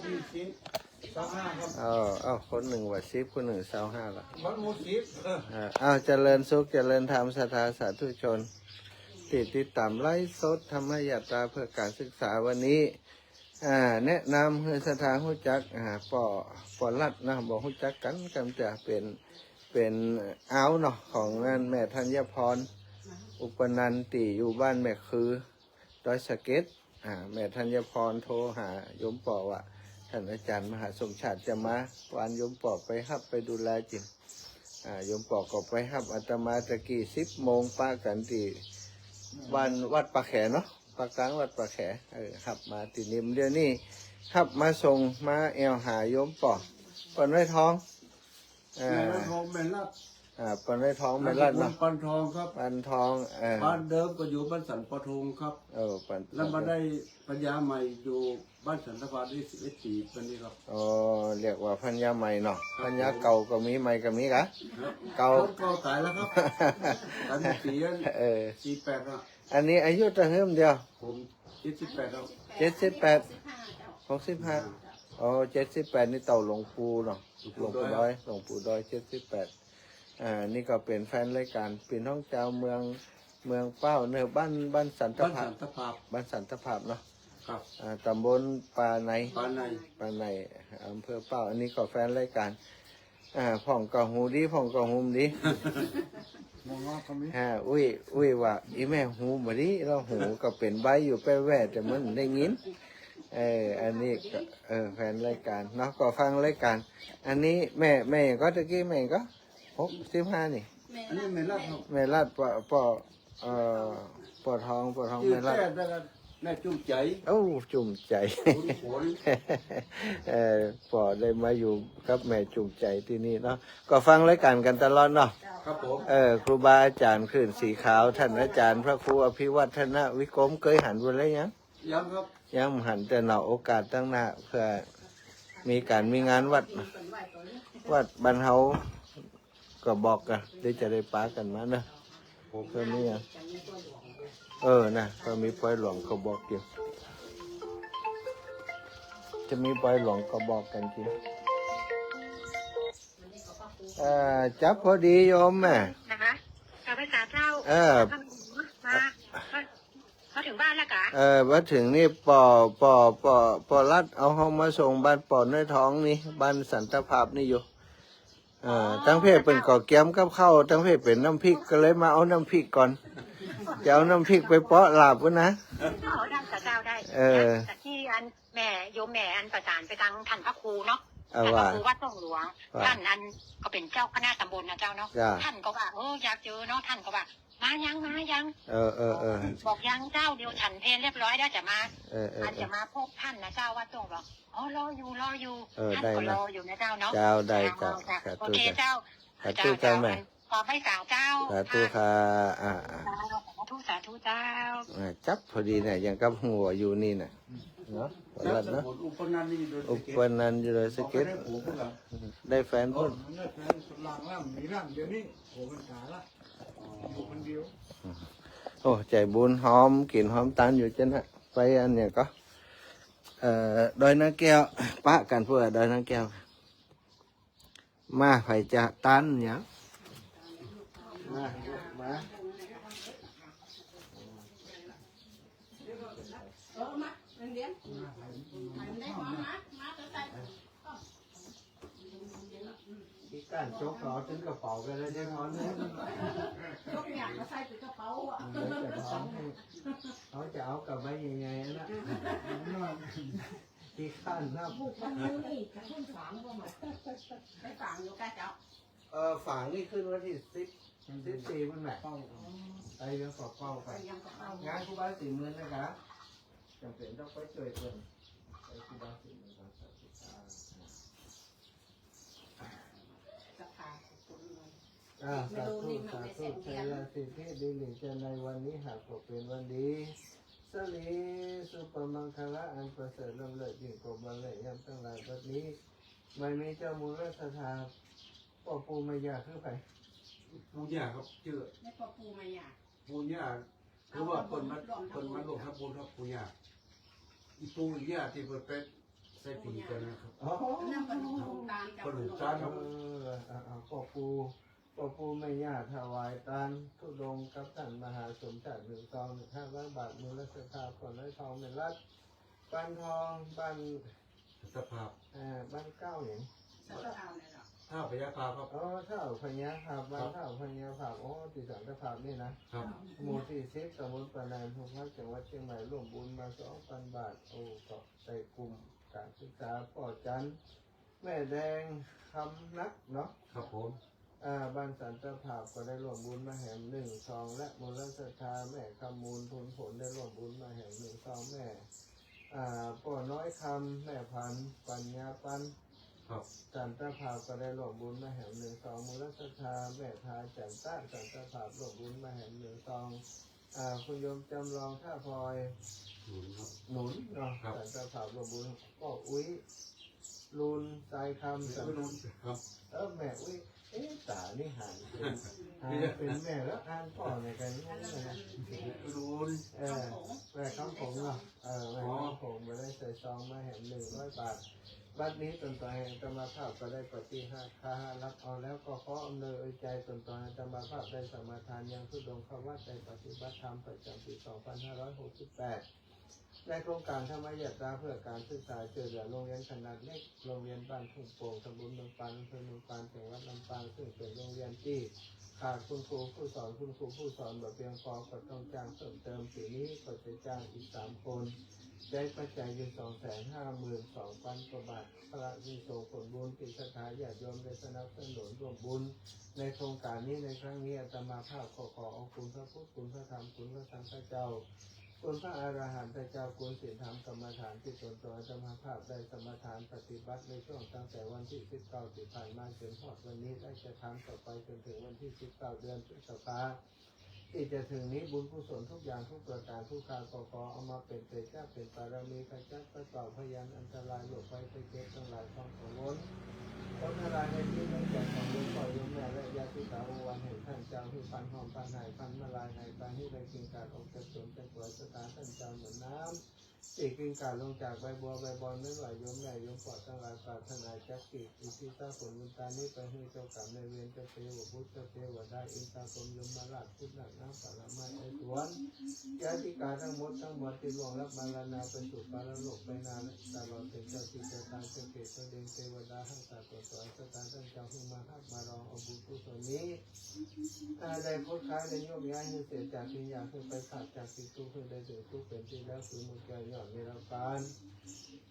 20 25ครับเอาคนหนึ่งว่า10คนหนึ่ง25ละมันหมู่10เอาเจริญสุขเจริญธรรมศรัทธาสาธุชนติดตามไลฟ์สดธรรมยาตราเพื่อการศึกษาวันนี้แนะนำให้สถานหู้จักปอรัดนะบอกหู้จักกันกำจะเป็นเอาเนาะของนั่นแม่ธัญพรอุปนันติอยู่บ้านแม่คือดอยสะเก็ดแม่ธัญพรโทรหาโยมปอว่าท่านอาจารย์มหาสมชาติจะมาวันโยมปอไปฮับไปดูแลจริงโยมปอก็ไปฮับอาตมาตะกี้10 โมงป้ากันที่บ้านวัดปะแขเนาะปากกลางวัดปะแขขับมาตินิมเดี๋ยวนี้ขับมาส่งมาแอวหาโยมปอนไว้ท้องแม่ทองแม่ลัดปอนไว้ท้องแม่ลัดเนาะปันทองครับปันทองบ้านเดิมก็อยู่บ้านสันปะทุงครับปันแล้วมาได้ปัญญาใหม่อยู่บ้านสันตะพานที่11 ปีเป็นนี้ครับเรียกว่าพันยาใหม่เนาะพันยาเก่าก็มีใหม่ก็มีกะเก่าตายแล้วครับตายปี48อ่ะอันนี้อายุจะเพิ่มเดียวผม78แล้ว78 65 78นี่เต่าหลวงปู่เนาะหลวงปู่ดอย78นี่ก็เป็นแฟนรายการปีน้องเจ้าเมืองเป้าเนื้อบ้านสันตภาพบ้านสันตภาพเนาะครับตำบลป่าในอำเภอเป้าอันนี้ก็แฟนรายการพ่องก็หูดีพ่องก็หูมดีมองว่าเขามีอุ้ยว่าอีแม่หูบ่ดีเราหูก็เป็นใบอยู่ไปแว่แต่มันได้ยินอันนี้ก็แฟนรายการเนาะก็ฟังรายการอันนี้แม่ก็ตะกี้แม่ก็65นี่อันนี้แม่ลัดครับแม่ลัดปอทองแม่ลัดแม่จุ่มใจจุ่มใจปอได้มาอยู่กับแม่จุ่มใจที่นี่เนาะก็ฟังรายการกันตลอดเนาะครับผมครูบาอาจารย์ขึ้นสีขาวท่านอาจารย์พระครูอภิวัฒนวิกรมเคยหันวันไรยังครับยังหันแต่หน่อโอกาสตั้งหน้าเพื่อมีงานวัดบรรเทาก็บอกกันได้จะได้ป้ากันมาเนอะเพื่อมีนะก็มีปล่อยหลวงเขาบอกอยู่จะมีปล่อยหลวงก็บอกกันจริงจับพอดีโยมแม่นะคะกลับไปศาลเจ้ามาถึงบ้านแล้วกะมาถึงนี่ปอรัดเอาห้องมาส่งบ้านปอในท้องนี่บ้านสันตภาพนี่อยู่ตั้งเพศเป็นก่อแก้มกับข้าวตั้งเพศเป็นน้ำพริกก็เลยมาเอาน้ำพริกก่อนจะเอาน้ำพริกไปเปาะลาบกันนะเอาทางเจ้าได้แต่ที่แม่โยมแม่ประสานไปทางท่านพระครูเนาะท่านพระครูวัดท่องหลวงท่านก็เป็นเจ้าคณะตำบลนะเจ้าเนาะท่านก็ว่าอยากเจอเนาะท่านก็ว่ามายังบอกยังเจ้าเดียวฉันเพลเรียบร้อยได้จะมาจะมาพบท่านนะเจ้าวัดท่องหลวงรออยู่ท่านก็รออยู่นะเจ้าเนาะเจ้าได้จ้าโอเคเจ้าแม่ขอให้สาวเจ้าสาธุค่ะสาธุเจ้าจับพอดีเนี่ยยังกับหัวอยู่นี่น่ะเนาะอุปนันอยู่เลยสเก็ตได้แฟนพุ่นมีร่างเดี๋ยวนี้โหมันขาละอยู่คนเดียวโอ้ใจบุญหอมกลิ่นหอมตานอยู่จังนะไปอันเนี่ยก็ดอยนางแก้วปะกันเพื่อดอยนางแก้วมาไผจะตันเนี่ยมาที่การโจ๊กเราถึงกระเป๋ากันเลยใช่ไหมเนี่ยยกอย่างมาใส่ถึงกระเป๋าอ่ะเขาจะเอากลับไปยังไงนะที่ข้านนะบุกมันนี่จะขึ้นฝังก็มาไปฝังอยู่ใกล้เจ้าฝังนี่ขึ้นวันที่14วันไหนไปเรื่องเป้าไปงานครูบา40,000นะครับจำเป็นต้องไปช่วยเพื่อนไปครูบา40,000สาธุชัยสิทธิดีหลิงจะในวันนี้หากตกเป็นวันดีสลีสุปมังคละอันประเสริฐลำเลิศยิ่งกว่าบัลเลยย่ำตั้งหลายแบบนี้ไม่มีเจ้ามูลสถาพ่อปู่มายาคือไผปู่ย่าครับเจอไม่พอปูมายาปู่ย่าหรือว่าคนมาหลวงทับบุญครับปู่ย่าอีปู่ย่าที่เปิดเป็น ใส่ปีกันนะครับ อ๋อ น้ำขนมตาลกับ ขนมตาลครับ พ่อปูไม่ยากถวายตานทุดงกับท่านมหาสมจัด1 ซอง 1,500 บาทมูลศรัทธาก่อนให้ทองเป็นรัดบ้านทองบ้าน สภาพ บ้านเก้าอย่าง สัตว์เอาเลยหรอ ข้าวพยาภาพครับ อ๋อเท่าพญาภาพบ้านเท่าพญาภาพอ๋อติสังกภาพนี่นะครับ หมู่ที่10ตำบลปานานทุกวัดจังหวัดเชียงใหม่ร่วมบุญมา 2,000 บาทโอ้ก็ใส่กลุ่มการศึกษาป่อจันทร์แม่แดงคำนักเนาะ ครับผม บ้านสันตภาพก็ได้ร่วมบุญมาแห่ง1 ซองและมูลศรัทธาแม่คำมูลทุนผลได้ร่วมบุญมาแห่ง1 ซองแม่ป่อน้อยคำแม่พันปัญญาปัน ครับ สันตภาพก็ได้ร่วมบุญมาแห่ง1 ซองมูลศรัทธาแม่ทาจันตะสันตภาพร่วมบุญมาแห่ง1 ซองคุณโยมจำลองท่าพลอย หนุนครับ หนุนเนาะ ครับ สันตภาพร่วมบุญก็อุ้ยลุนทรายคำสัน หนุนครับ แม่อุ้ยตานี่หันเป็นแม่แล้วอ่านพ่อในกันงงเลยนะ หนุน แม่คำผมเนาะแม่คำผมมาได้ใส่ซองมาแห่ง100 บาทบัดนี้ตนต่อแห่งธรรมภาพก็ได้ปฏิหารคารับเอาแล้วก็ขออำนวยใจตนต่อแห่งธรรมภาพได้สมาทานยังทุดงควัดได้ปฏิบัติธรรมประจำปี 2568 ในโครงการธรรมยตราเพื่อการศึกษาช่วยเหลือโรงเรียนขนาดเล็กโรงเรียนบ้านทุ่งโป่งตำบลเมืองปานอำเภอเมืองปานจังหวัดลำปางซึ่งเป็นโรงเรียนที่ขาดคุณครูผู้สอนแบบเพียงพอก็ต้องจ้างเพิ่มเติมปีนี้ก็จะจ้างอีก3 คนได้ปัจจัยอยู่ 252,000 กว่าบาทพระวิโสผลบุญกิจสถาญาติโยมได้สนับสนุนร่วมบุญในโครงการนี้ในครั้งนี้อาตมาภาพขอเอาคุณพระพุทธคุณพระธรรมคุณพระสังฆเจ้าคุณพระอรหันตเจ้าคุณศีลธรรมกรรมฐานที่ตนตัวอาตมาภาพได้สมทานปฏิบัติในช่วงตั้งแต่วันที่19ที่ผ่านมาจนทอดวันนี้ได้จะทำต่อไปจนถึงวันที่19เดือนพฤษภาคมที่จะถึงนี้บุญกุศลทุกอย่างทุกประการทุกการขอเอามาเป็นเตชะเป็นปารมีขจัดปัดเป่าพยานอันตรายหลบไปเก็บทั้งหลายความกังวลคนอะไรในที่นี้แก่ของหลวงพ่อโยมแม่และญาติสาววันแห่งท่านเจ้าที่พันหอมพันหายพันมาลายหายไปให้ได้กินการออกจากสวนจากหัวสถานท่านเจ้าเหมือนน้ำตีกินการลงจากใบบัวใบบอลไม่ไหวโยมแม่โยมปอดทั้งหลายปรารถนาจักกิจอิทิตาผลบุญตานี้ไปให้เจ้ากรรมในเวรเจ้าเทวพุทธเจ้าเทวดาอินทาพรหมยมมาราชพุทธนักน้ำปารามาไอสวนญาติการทั้งหมดที่ล่วงรับมาลานาไปสู่ปารโลกไปนานตลอดถึงเจ้าที่เจ้าทางเจ้าเกศเจ้าเดนเทวดาทั้งสามตัวสอนสถานท่านเจ้าผู้มาหักมารองเอาบุญกุศลนี้ได้พ้นคลายได้โยกย้ายให้เสียจากที่อยากขึ้นไปขาดจากสิ่งทุกข์ขึ้นได้ถึงทุกข์เป็นที่แล้วคือมุขใจหย่อนในเราการ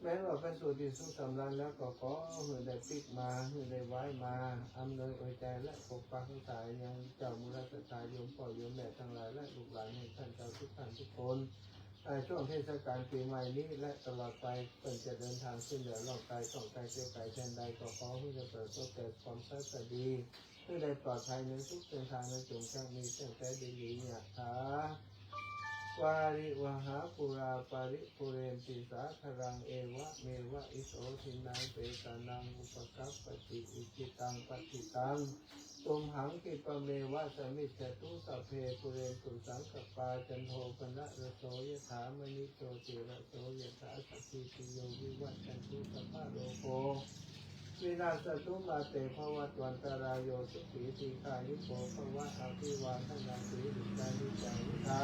แม้ว่าเป็นสู่ที่สุขสำราญแล้วก็ขอให้ได้ปิกมาให้ได้ไว้มาอำนวยอวยใจและปกปักรักษายังเจ้ามูลศรัทธาโยมพ่อโยมแม่ทั้งหลายและลูกหลานให้ท่านเจ้าทุกท่านทุกคนช่วงเทศกาลปีใหม่นี้และตลอดไปเปิดจะเดินทางขึ้นเหนือล่องไกลส่องไกลเที่ยวไกลแทนใดก็ขอให้ได้ประสบแต่ความสุขดีให้ได้ปลอดภัยในทุกเส้นทางในจงจังมีเส้นใจดีๆเนี่ยค่ะวาริวหาปุราปาริปุเรนติสาครังเอวะเมวะอิโสทินังเปตานังอุปกัปปติอิจิตังปฏิตังตุมหังกิปเมวะสมิจตุสัพเพปุเรนตุสังกปาจันโทปนะระโสยถามณิโชติระโสยถาสัพพิติโยวิวัตชันตุสัพพะโลโกวินาศตุมาเตภวัตวันตรายโยสุขีตีกายุโกภวะอาภิวาทนาสีหิตานิจังวิธา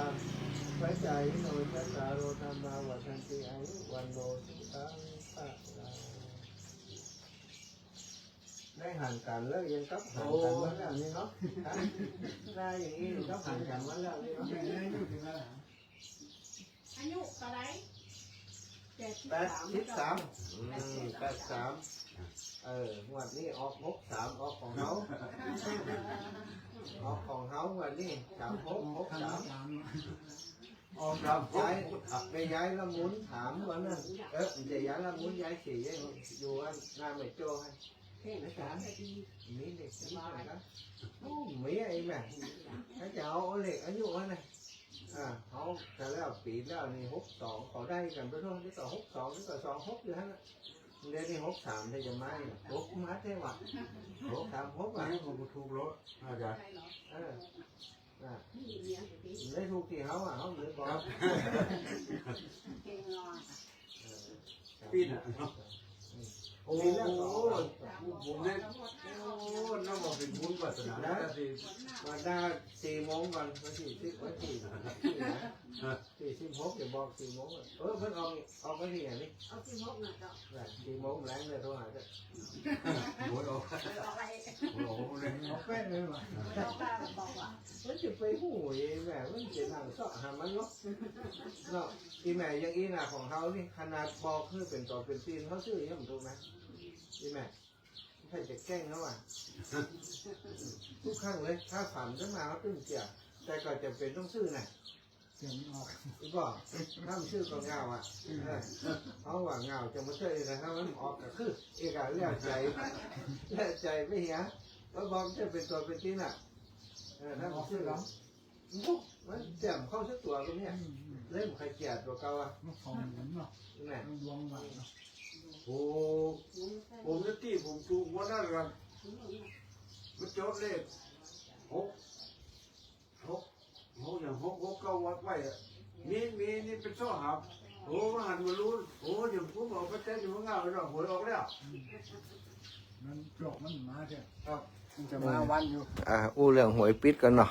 ปัจจัยโนจัตตารโอธรรมาวัฏันติอายุวันโนสุขังภะลังได้ห่างกันแล้วยังกับห่างกันมาแล้วนี่เนาะได้อย่างนี้ก็ห่างกันมาแล้วนี่เนาะ อายุเท่าไหร่83งวดนี้ออก63ออกของเขาออกของเขางวดนี้3663ออกกับย้ายละมุนถามวันนั้นจะย้ายละมุนย้ายขี่อยู่อันหน้าไม่โจ้ให้มีเด็กที่ไหนนะมีไอ้แม่ถ้าจะเอาเล็กอายุวันนี้เขาจะแล้วปีแล้วนี่62เขาได้กันไปทั่วที่ต่อ62ที่ต่อ26อยู่ฮะเดี๋ยวนี้63ได้จะไม่6มาได้ว่ะ636อ่ะ ผมถูกรถอาจารย์ ได้ถูกที่เขาเหมือนบอก ปีน่ะโอ้โหผมเนี่ยโอ้น้องบอกเป็นบุญวาสนานะสิ วันหน้า4 โมงก่อนวันที่10วันที่16อย่าบอก4 โมงเพิ่นออกวันที่นี่ เอาที่มกหน่อยเจ้า 4 โมงแรงเลยโทรหาจ้ะ โอ้โห เอาไป โอ้โหเลย เอาแป้งเลยว่ะ เอาป้าบอกว่า มันจะไปหูยแม่มันจะนั่งเสาะหามันเนาะเนาะอีแม่ยังอีน่ะของเขานี่ขนาดบอกคือเป็นตัวเป็นตีนเขาซื้อยังถูกไหมอีแม่ใครจะแกล้งเขาอ่ะทุกครั้งเลยถ้าฝันจะมาเขาตึ้งเสียแต่ก็จะเป็นต้องซื้อน่ะ เสียงออก อีบอกถ้ามันชื่อก็เงาอ่ะเพราะว่าเงาจะมาเชื่อนะถ้ามันออกก็คือเอกาเลี้ยใจไม่เหี้ยแล้วบอกจะเป็นตัวเป็นตีนอ่ะถ้ามันชื่อแล้วมันแจ่มเข้าสักตัวตรงเนี้ยเล่มใครเกลียดตัวเก่าอ่ะ มันฟองเหมือนเนาะ แม่ มันดวงหวานเนาะ โอ้ผมจะตีผมถูกวันนั้นกันมันจดเลขหกอย่างหกเก้าวัดไว้อะมีนี่เป็นโซ่หับโอ้มาหันมารู้โอ้อย่างผมบอกว่าเต้นอยู่ข้างหน้าเลยหรอหวยออกแล้ว มันโรคมันมาเถอะ ครับ มันจะมาวันอยู่ อู้เรื่องหวยปิดกันเนาะ